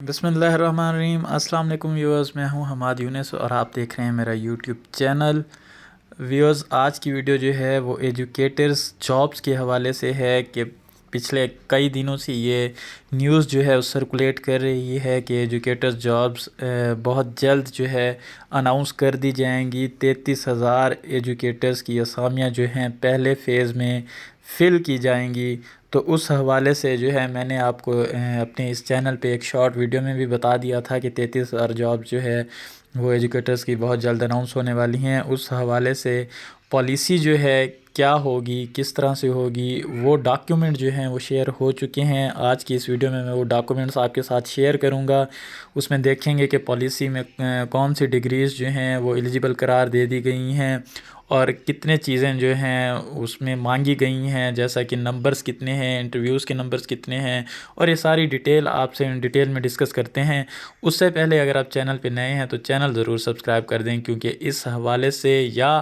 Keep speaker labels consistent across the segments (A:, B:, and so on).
A: بسم اللہ الرحمن الرحیم۔ السلام علیکم ویورز، میں ہوں حماد یونس اور آپ دیکھ رہے ہیں میرا یوٹیوب چینل۔ ویورز، آج کی ویڈیو جو ہے وہ ایجوکیٹرز جابز کے حوالے سے ہے کہ پچھلے کئی دنوں سے یہ نیوز جو ہے سرکولیٹ کر رہی ہے کہ ایجوکیٹرز جابز بہت جلد جو ہے اناؤنس کر دی جائیں گی۔ 33,000 ایجوکیٹرز کی اسامیاں جو ہیں پہلے فیز میں فل کی جائیں گی۔ تو اس حوالے سے جو ہے میں نے آپ کو اپنے اس چینل پہ ایک شارٹ ویڈیو میں بھی بتا دیا تھا کہ 33,000 جاب جو ہے وہ ایجوکیٹرز کی بہت جلد اناؤنس ہونے والی ہیں۔ اس حوالے سے پالیسی جو ہے کیا ہوگی، کس طرح سے ہوگی، وہ ڈاکیومنٹ جو ہیں وہ شیئر ہو چکے ہیں۔ آج کی اس ویڈیو میں وہ ڈاکیومنٹس آپ کے ساتھ شیئر کروں گا۔ اس میں دیکھیں گے کہ پالیسی میں کون سی ڈگریز جو ہیں وہ ایلیجیبل قرار دے دی گئی ہیں اور کتنے چیزیں جو ہیں اس میں مانگی گئی ہیں، جیسا کہ نمبرز کتنے ہیں، انٹرویوز کے نمبرز کتنے ہیں، اور یہ ساری ڈیٹیل آپ سے ڈیٹیل میں ڈسکس کرتے ہیں۔ اس سے پہلے اگر آپ چینل پہ نئے ہیں تو چینل ضرور سبسکرائب کر دیں، کیونکہ اس حوالے سے یا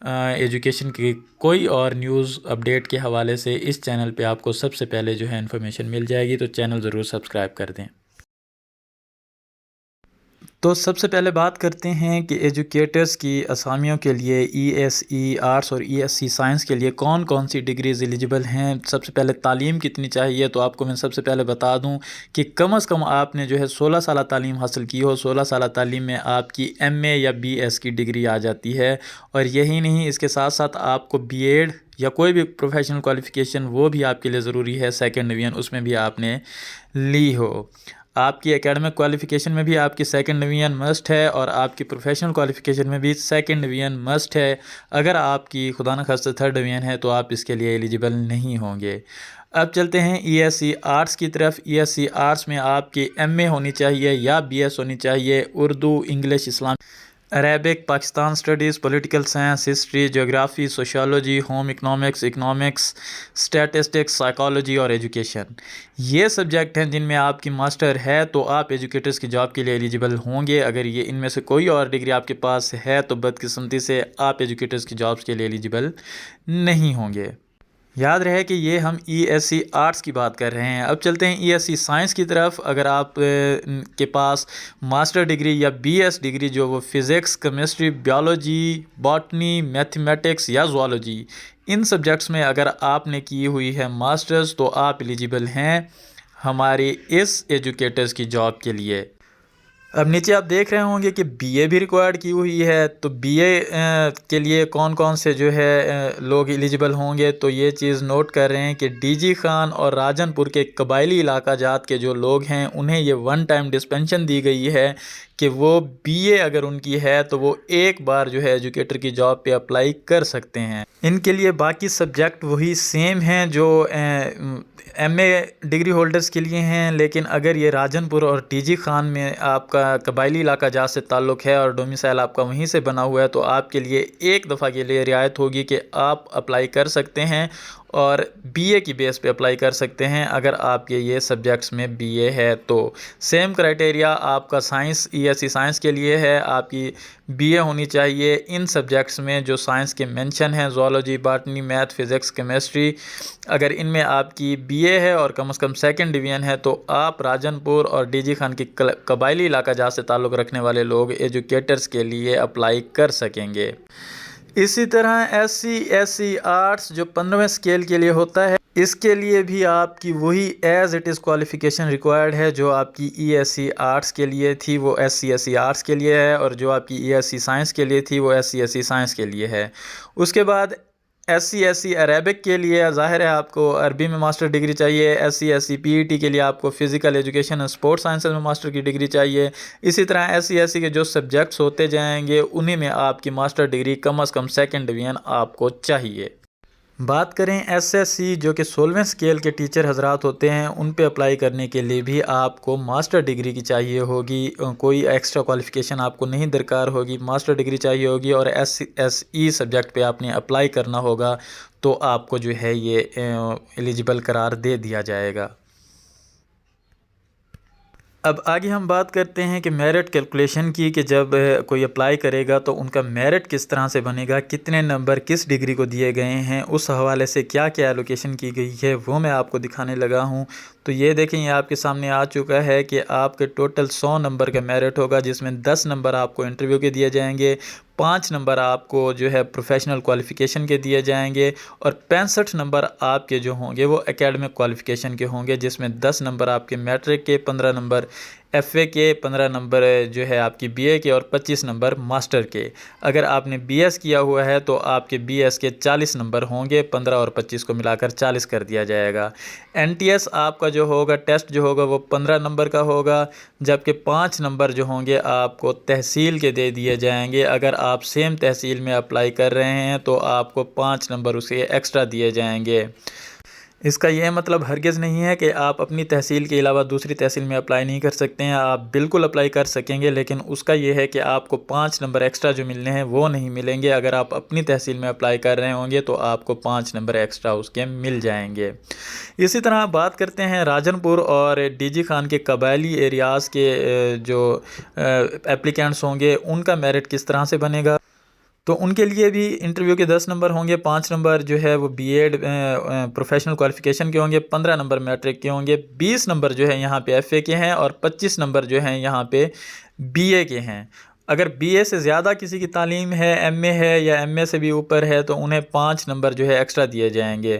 A: ایجوکیشن کی کوئی اور نیوز اپڈیٹ کے حوالے سے اس چینل پہ آپ کو سب سے پہلے جو ہے انفارمیشن مل جائے گی، تو چینل ضرور سبسکرائب کر دیں۔ تو سب سے پہلے بات کرتے ہیں کہ ایجوکیٹرز کی اسامیوں کے لیے ای ایس ای آرٹس اور ای ایس سی سائنس کے لیے کون کون سی ڈگریز ایلیجیبل ہیں۔ سب سے پہلے تعلیم کتنی چاہیے، تو آپ کو میں سب سے پہلے بتا دوں کہ کم از کم آپ نے جو ہے 16 سالہ تعلیم حاصل کی ہو۔ 16 سالہ تعلیم میں آپ کی ایم اے یا بی ایس کی ڈگری آ جاتی ہے، اور یہی نہیں، اس کے ساتھ ساتھ آپ کو بی ایڈ یا کوئی بھی پروفیشنل کوالیفیکیشن وہ بھی آپ کے لیے ضروری ہے، سیکنڈ ڈویژن اس میں بھی آپ نے لی ہو۔ آپ کی اکیڈمک کوالیفیکیشن میں بھی آپ کی سیکنڈ ڈویژن مسٹ ہے، اور آپ کی پروفیشنل کوالیفیکیشن میں بھی سیکنڈ ڈویژن مسٹ ہے۔ اگر آپ کی خدا نخواستہ تھرڈ ڈویژن ہے تو آپ اس کے لیے ایلیجیبل نہیں ہوں گے۔ اب چلتے ہیں ای ایس سی آرٹس کی طرف۔ ای ایس سی آرٹس میں آپ کی ایم اے ہونی چاہیے یا بی ایس ہونی چاہیے، اردو، انگلش، اسلام، Arabic, Pakistan studies, political science, history, جغرافی، sociology, home economics, statistics, psychology اور ایجوکیشن۔ یہ سبجیکٹ ہیں جن میں آپ کی ماسٹر ہے تو آپ ایجوکیٹرز کی جاب کے لیے ایلیجیبل ہوں گے۔ اگر یہ ان میں سے کوئی اور ڈگری آپ کے پاس ہے تو بدقسمتی سے آپ ایجوکیٹرز کی جابز کے لیے ایلیجیبل نہیں ہوں گے۔ یاد رہے کہ یہ ہم ای ایس سی آرٹس کی بات کر رہے ہیں۔ اب چلتے ہیں ای ایس سی سائنس کی طرف۔ اگر آپ کے پاس ماسٹر ڈگری یا بی ایس ڈگری جو وہ physics, chemistry, biology, botany, mathematics یا زوالوجی، ان سبجیکٹس میں اگر آپ نے کی ہوئی ہے ماسٹرز تو آپ ایلیجیبل ہیں ہمارے اس ایجوکیٹرز کی جاب کے لیے۔ اب نیچے آپ دیکھ رہے ہوں گے کہ بی اے بھی ریکوائرڈ کی ہوئی ہے، تو بی اے کے لیے کون کون سے جو ہے لوگ ایلیجیبل ہوں گے، تو یہ چیز نوٹ کر رہے ہیں کہ ڈی جی خان اور راجن پور کے قبائلی علاقہ جات کے جو لوگ ہیں انہیں یہ ون ٹائم ڈسپینشن دی گئی ہے کہ وہ بی اے اگر ان کی ہے تو وہ ایک بار جو ہے ایجوکیٹر کی جاب پہ اپلائی کر سکتے ہیں۔ ان کے لیے باقی سبجیکٹ وہی سیم ہیں جو ایم اے ڈگری ہولڈرز کے لیے ہیں، لیکن اگر یہ راجن پور اور ٹی جی خان میں آپ کا قبائلی علاقہ جات سے تعلق ہے اور ڈومیسائل آپ کا وہیں سے بنا ہوا ہے تو آپ کے لیے ایک دفعہ کے لیے رعایت ہوگی کہ آپ اپلائی کر سکتے ہیں اور بی اے کی بیس پہ اپلائی کر سکتے ہیں اگر آپ کے یہ سبجیکٹس میں بی اے ہے تو۔ سیم کرائٹیریا آپ کا science, E S C science کے لیے ہے، آپ کی بی اے ہونی چاہیے ان سبجیکٹس میں جو سائنس کے مینشن ہیں، zoology, botany, math, physics, chemistry. اگر ان میں آپ کی بی اے ہے اور کم از کم سیکنڈ ڈویژن ہے تو آپ راجن پور اور ڈی جی خان کی قبائلی علاقہ جات سے تعلق رکھنے والے لوگ ایجوکیٹرز کے لیے اپلائی کر سکیں گے۔ اسی طرح ایس سی آرٹس جو 15ویں اسکیل کے لیے ہوتا ہے، اس کے لیے بھی آپ کی وہی as it is qualification required ہے جو آپ کی ای ایس سی آرٹس کے لیے تھی وہ ایس سی آرٹس کے لیے ہے، اور جو آپ کی ای ایس سی سائنس کے لیے تھی وہ ایس سی سائنس کے لیے ہے۔ اس کے بعد ایس سی عربک کے لیے ظاہر ہے آپ کو عربی میں ماسٹر ڈگری چاہیے۔ ایس سی پی ای ٹی کے لیے آپ کو فزیکل ایجوکیشن اور اسپورٹس سائنسز میں ماسٹر کی ڈگری چاہیے۔ اسی طرح ایس سی کے جو سبجیکٹس ہوتے جائیں گے انہی میں آپ کی ماسٹر ڈگری کم از کم سیکنڈ ڈویژن آپ کو چاہیے۔ بات کریں ایس سی جو کہ 16ویں اسکیل کے ٹیچر حضرات ہوتے ہیں، ان پہ اپلائی کرنے کے لیے بھی آپ کو ماسٹر ڈگری کی چاہیے ہوگی، کوئی ایکسٹرا کوالیفیکیشن آپ کو نہیں درکار ہوگی، ماسٹر ڈگری چاہیے ہوگی، اور ایس ای سبجیکٹ پہ آپ نے اپلائی کرنا ہوگا تو آپ کو جو ہے یہ ایلیجیبل قرار دے دیا جائے گا۔ اب آگے ہم بات کرتے ہیں کہ میرٹ کیلکولیشن کی، کہ جب کوئی اپلائی کرے گا تو ان کا میرٹ کس طرح سے بنے گا، کتنے نمبر کس ڈگری کو دیے گئے ہیں، اس حوالے سے کیا کیا ایلوکیشن کی گئی ہے وہ میں آپ کو دکھانے لگا ہوں۔ تو یہ دیکھیں، یہ آپ کے سامنے آ چکا ہے کہ آپ کے ٹوٹل 100 نمبر کا میرٹ ہوگا، جس میں 10 نمبر آپ کو انٹرویو کے دیے جائیں گے، 5 نمبر آپ کو جو ہے پروفیشنل کوالیفیکیشن کے دیے جائیں گے، اور 65 نمبر آپ کے جو ہوں گے وہ اکیڈمک کوالیفیکیشن کے ہوں گے، جس میں 10 نمبر آپ کے میٹرک کے، 15 نمبر ایف اے کے، 15 نمبر جو ہے آپ کی بی اے کے، اور 25 نمبر ماسٹر کے۔ اگر آپ نے بی ایس کیا ہوا ہے تو آپ کے بی ایس کے 40 نمبر ہوں گے، 15 اور 25 کو ملا کر 40 کر دیا جائے گا۔ این ٹی ایس آپ کا جو ہوگا، ٹیسٹ جو ہوگا وہ 15 نمبر کا ہوگا، جبکہ 5 نمبر جو ہوں گے آپ کو تحصیل کے دے دیے جائیں گے۔ اگر آپ سیم تحصیل میں اپلائی کر رہے ہیں تو آپ کو 5 نمبر اسے ایکسٹرا دیے جائیں گے۔ اس کا یہ مطلب ہرگز نہیں ہے کہ آپ اپنی تحصیل کے علاوہ دوسری تحصیل میں اپلائی نہیں کر سکتے ہیں، آپ بالکل اپلائی کر سکیں گے، لیکن اس کا یہ ہے کہ آپ کو 5 نمبر ایکسٹرا جو ملنے ہیں وہ نہیں ملیں گے۔ اگر آپ اپنی تحصیل میں اپلائی کر رہے ہوں گے تو آپ کو 5 نمبر ایکسٹرا اس کے مل جائیں گے۔ اسی طرح بات کرتے ہیں راجن پور اور ڈی جی خان کے قبائلی ایریاز کے جو اپلیکینٹس ہوں گے ان کا میرٹ کس طرح سے بنے گا۔ تو ان کے لیے بھی انٹرویو کے 10 نمبر ہوں گے، 5 نمبر جو ہے وہ بی ایڈ پروفیشنل کوالیفیکیشن کے ہوں گے، 15 نمبر میٹرک کے ہوں گے، 20 نمبر جو ہے یہاں پہ ایف اے کے ہیں، اور 25 نمبر جو ہیں یہاں پہ بی اے کے ہیں۔ اگر بی اے سے زیادہ کسی کی تعلیم ہے، ایم اے ہے یا ایم اے سے بھی اوپر ہے، تو انہیں 5 نمبر جو ہے ایکسٹرا دیے جائیں گے۔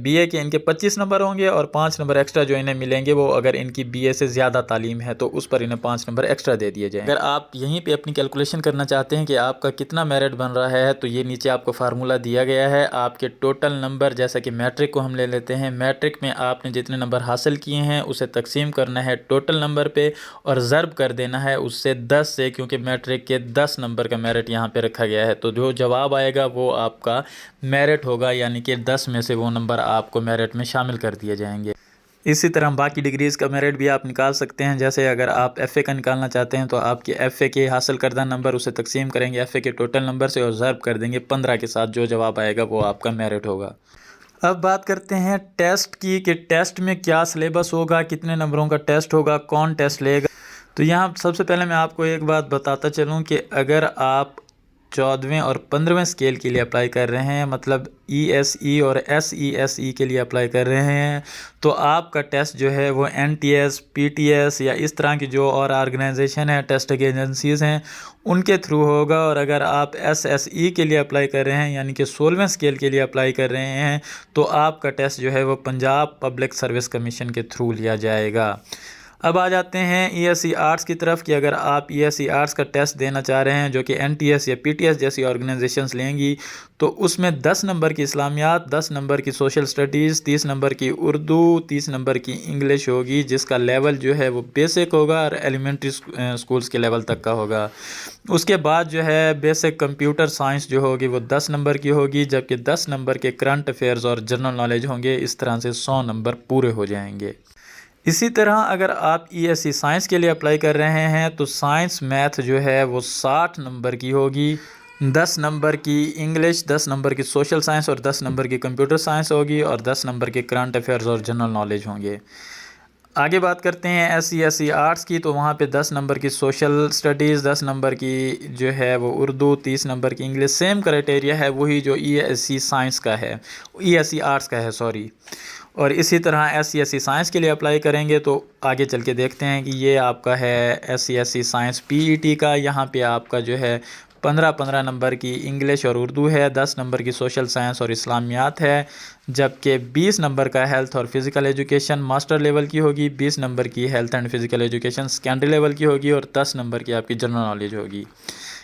A: بی اے کے ان کے 25 نمبر ہوں گے، اور 5 نمبر ایکسٹرا جو انہیں ملیں گے وہ اگر ان کی بی اے سے زیادہ تعلیم ہے تو اس پر انہیں 5 نمبر ایکسٹرا دے دیے جائیں گے۔ اگر آپ یہیں پہ اپنی کیلکولیشن کرنا چاہتے ہیں کہ آپ کا کتنا میرٹ بن رہا ہے، تو یہ نیچے آپ کو فارمولہ دیا گیا ہے۔ آپ کے ٹوٹل نمبر، جیسا کہ میٹرک کو ہم لے لیتے ہیں، میٹرک میں آپ نے جتنے نمبر حاصل کیے ہیں اسے تقسیم کرنا ہے ٹوٹل نمبر پہ، اور ضرب کر دینا ہے اس سے 10 سے، کیونکہ میٹرک کے 10 نمبر کا میرٹ یہاں پہ رکھا گیا ہے، تو جو جواب آئے گا وہ آپ کا میرٹ ہوگا، یعنی کہ 10 میں سے وہ نمبر آپ کو میرٹ میں شامل کر دیے جائیں گے۔ اسی طرح باقی ڈگریز کا میرٹ بھی آپ نکال سکتے ہیں، جیسے اگر آپ ایف اے کا نکالنا چاہتے ہیں تو آپ کے ایف اے کے حاصل کردہ نمبر اسے تقسیم کریں گے ایف اے کے ٹوٹل نمبر سے، اور ضرب کر دیں گے 15 کے ساتھ، جو جواب آئے گا وہ آپ کا میرٹ ہوگا۔ اب بات کرتے ہیں ٹیسٹ کی، کہ ٹیسٹ میں کیا سلیبس ہوگا، کتنے نمبروں کا ٹیسٹ ہوگا، کون ٹیسٹ لے گا۔ تو یہاں سب سے پہلے میں آپ کو ایک بات بتاتا چلوں کہ اگر آپ 14ویں اور 15ویں اسکیل کے لیے اپلائی کر رہے ہیں، مطلب ای ایس ای اور ایس ای کے لیے اپلائی کر رہے ہیں، تو آپ کا ٹیسٹ جو ہے وہ N T S, P T S یا اس طرح کی جو اور آرگنائزیشن ہیں، ٹیسٹنگ ایجنسیز ہیں، ان کے تھرو ہوگا۔ اور اگر آپ ایس ایس ای کے لیے اپلائی کر رہے ہیں، یعنی کہ 16ویں اسکیل کے لیے اپلائی کر رہے ہیں، تو آپ کا ٹیسٹ جو ہے وہ پنجاب پبلک سروس کمیشن کے تھرو لیا جائے گا۔ اب آ جاتے ہیں ای ایس سی آرٹس کی طرف، کہ اگر آپ ای ایس سی آرٹس کا ٹیسٹ دینا چاہ رہے ہیں جو کہ این ٹی ایس یا پی ٹی ایس جیسی آرگنائزیشنز لیں گی، تو اس میں 10 نمبر کی اسلامیات، 10 نمبر کی سوشل سٹڈیز، 30 نمبر کی اردو، 30 نمبر کی انگلش ہوگی، جس کا لیول جو ہے وہ بیسک ہوگا اور ایلیمنٹری سکولز کے لیول تک کا ہوگا۔ اس کے بعد جو ہے بیسک کمپیوٹر سائنس جو ہوگی وہ 10 نمبر کی ہوگی، جبکہ 10 نمبر کے کرنٹ افیئرز اور جنرل نالج ہوں گے۔ اس طرح سے 100 نمبر پورے ہو جائیں گے۔ اسی طرح اگر آپ ای ایس سی سائنس کے لیے اپلائی کر رہے ہیں تو سائنس میتھ جو ہے وہ 60 نمبر کی ہوگی، 10 نمبر کی انگلش، 10 نمبر کی سوشل سائنس اور 10 نمبر کی کمپیوٹر سائنس ہوگی، اور 10 نمبر کے کرنٹ افیئرز اور جنرل نالج ہوں گے۔ آگے بات کرتے ہیں ایس سی آرٹس کی، تو وہاں پہ 10 نمبر کی سوشل سٹڈیز، 10 نمبر کی جو ہے وہ اردو، 30 نمبر کی انگلش، سیم کرائٹیریا ہے وہی جو ای ایس سی سائنس کا ہے، ای ایس سی آرٹس کا ہے سوری۔ اور اسی طرح ایس سی سائنس کے لیے اپلائی کریں گے تو آگے چل کے دیکھتے ہیں کہ یہ آپ کا ہے ایس سی سائنس پی ای ٹی کا۔ یہاں پہ آپ کا جو ہے 15 نمبر کی انگلش اور اردو ہے، 10 نمبر کی سوشل سائنس اور اسلامیات ہے، جبکہ 20 نمبر کا ہیلتھ اور فزیکل ایجوکیشن ماسٹر لیول کی ہوگی، 20 نمبر کی health and physical education secondary level کی ہوگی، اور 10 نمبر کی آپ کی جنرل نالج ہوگی۔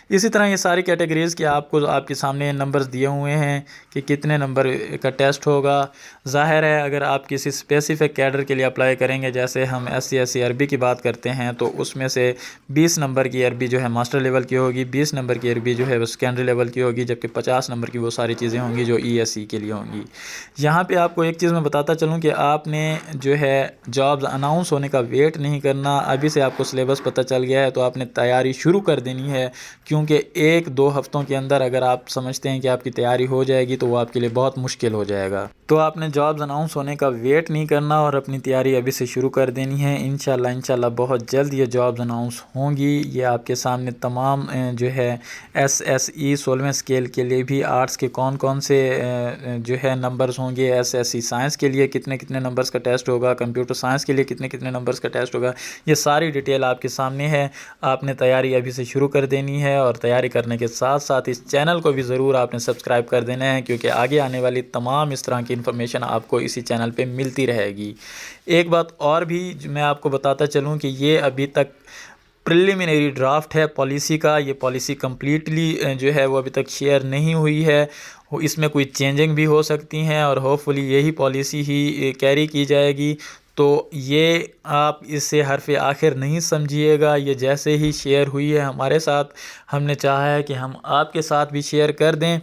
A: اسی طرح یہ ساری کیٹیگریز کے آپ کو آپ کے سامنے نمبرز دیے ہوئے ہیں کہ کتنے نمبر کا ٹیسٹ ہوگا۔ ظاہر ہے اگر آپ کسی اسپیسیفک کیڈر کے لیے اپلائی کریں گے، جیسے ہم ایس سی عربی کی بات کرتے ہیں، تو اس میں سے 20 نمبر کی عربی جو ہے ماسٹر لیول کی ہوگی، 20 نمبر کی عربی جو ہے وہ سیکنڈری لیول کی ہوگی، جبکہ 50 نمبر کی وہ ساری چیزیں ہوں گی جو ای ایس سی کے لیے ہوں گی۔ یہاں پہ آپ کو ایک چیز میں بتاتا چلوں کہ آپ نے جو ہے جابز اناؤنس ہونے کا ویٹ نہیں کرنا، ابھی سے آپ کو سلیبس پتہ چل گیا ہے تو آپ نے تیاری شروع کر دینی ہے، کیونکہ 1-2 ہفتوں کے اندر اگر آپ سمجھتے ہیں کہ آپ کی تیاری ہو جائے گی تو وہ آپ کے لیے بہت مشکل ہو جائے گا۔ تو آپ نے جابز اناؤنس ہونے کا ویٹ نہیں کرنا اور اپنی تیاری ابھی سے شروع کر دینی ہے۔ انشاءاللہ بہت جلد یہ جابز اناؤنس ہوں گی۔ یہ آپ کے سامنے تمام جو ہے SSE 16ویں اسکیل کے لیے بھی آرٹس کے کون سے جو ہے نمبرز ہوں گے، SSE سائنس کے لیے کتنے نمبرز کا ٹیسٹ ہوگا، کمپیوٹر سائنس کے لیے کتنے نمبرز کا ٹیسٹ ہوگا، یہ ساری ڈیٹیل آپ کے سامنے ہے۔ آپ نے تیاری ابھی سے شروع کر دینی ہے اور تیاری کرنے کے ساتھ ساتھ اس چینل کو بھی ضرور آپ نے سبسکرائب کر دینا ہے، کیونکہ آگے آنے والی تمام اس طرح کی انفارمیشن آپ کو اسی چینل پہ ملتی رہے گی۔ ایک بات اور بھی میں آپ کو بتاتا چلوں کہ یہ ابھی تک پریلیمنری ڈرافٹ ہے پالیسی کا، یہ پالیسی کمپلیٹلی جو ہے وہ ابھی تک شیئر نہیں ہوئی ہے، اس میں کوئی چینجنگ بھی ہو سکتی ہیں اور ہوپ فلی یہی پالیسی ہی کیری کی جائے گی۔ تو یہ آپ اسے حرف آخر نہیں سمجھیے گا، یہ جیسے ہی شیئر ہوئی ہے ہمارے ساتھ، ہم نے چاہا ہے کہ ہم آپ کے ساتھ بھی شیئر کر دیں،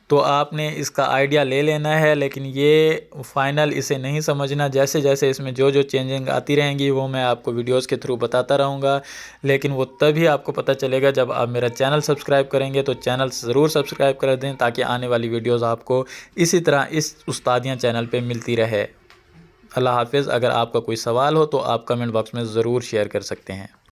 A: تو آپ نے اس کا آئیڈیا لے لینا ہے، لیکن یہ فائنل اسے نہیں سمجھنا۔ جیسے اس میں جو چینجنگ آتی رہیں گی وہ میں آپ کو ویڈیوز کے تھرو بتاتا رہوں گا، لیکن وہ تبھی آپ کو پتہ چلے گا جب آپ میرا چینل سبسکرائب کریں گے۔ تو چینل ضرور سبسکرائب کر دیں تاکہ آنے والی ویڈیوز آپ کو اسی طرح اس استادیاں چینل پہ ملتی رہے۔ اللہ حافظ۔ اگر آپ کا کوئی سوال ہو تو آپ کمنٹ باکس میں ضرور شیئر کر سکتے ہیں۔